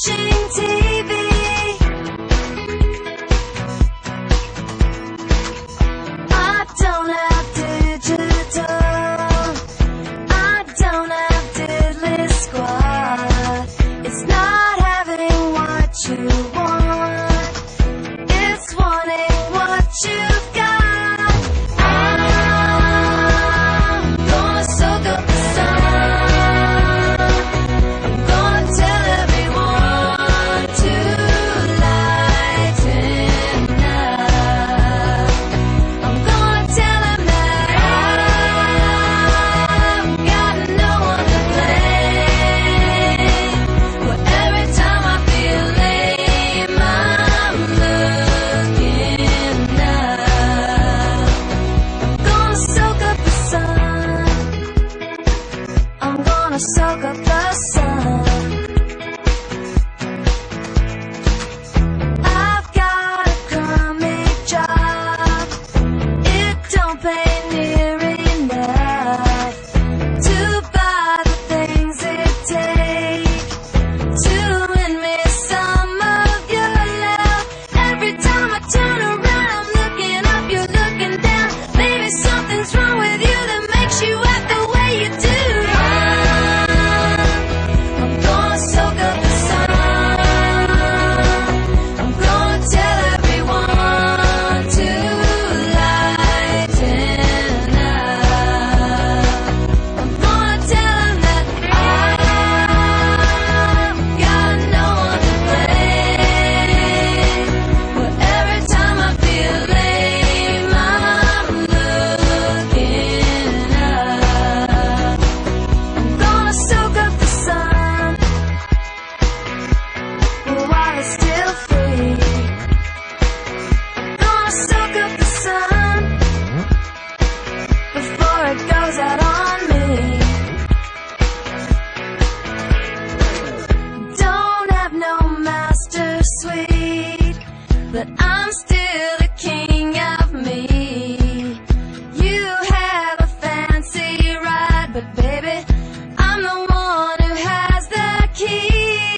watching TV. I don't have digital, I don't have diddly squad. It's not having what you want, it's wanting what you've got. I'm gonna soak up the sun, I'm gonna tell everyone to lighten up. I'm gonna tell them that I've got no one to blame. But every time I feel lame, I'm looking up. I'm gonna soak up the sun, I'm gonna soak up the sun. I've got a crummy job, it don't pay near enough to buy the things it takes to win me some of your love. Every time I turn around, I'm looking up, you're looking down. Maybe something's wrong with you that makes you act the way you do. I'm gonna soak up the sun, I'm gonna tell everyone to lighten up. I'm gonna tell them that I've got no one to blame. But every time I feel lame, I'm looking up. I'm gonna soak up the sun, while it's still free. Gonna soak up the sun before it goes out on me. Don't have no master suite, but I'm still the king of me. You have a fancy ride, but baby, I'm the one who has the key.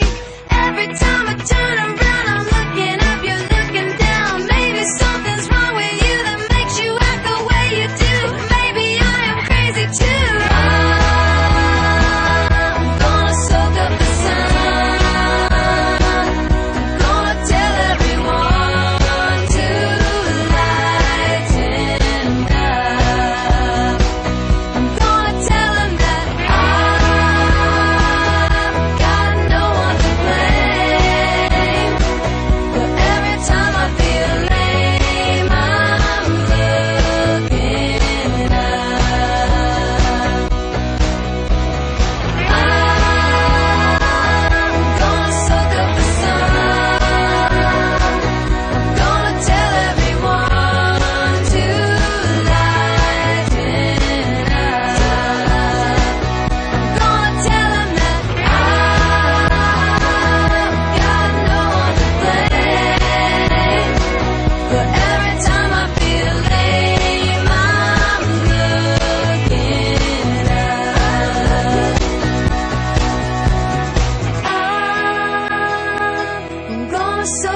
Every time I turn around, I'm looking up, you're looking down. Maybe something's wrong with you that makes you act the way you do. Maybe I am crazy too. I'm gonna soak up the sun, I'm gonna tell everyone to lighten up. I'm gonna tell them that I've got no one to blame. But every time I feel lame, I'm looking up. I'm gonna soak up the sun, I'm gonna tell everyone to lighten up. I'm gonna tell them that I've got no one to blame. But every time I feel lame, I'm looking up. I'm gonna soak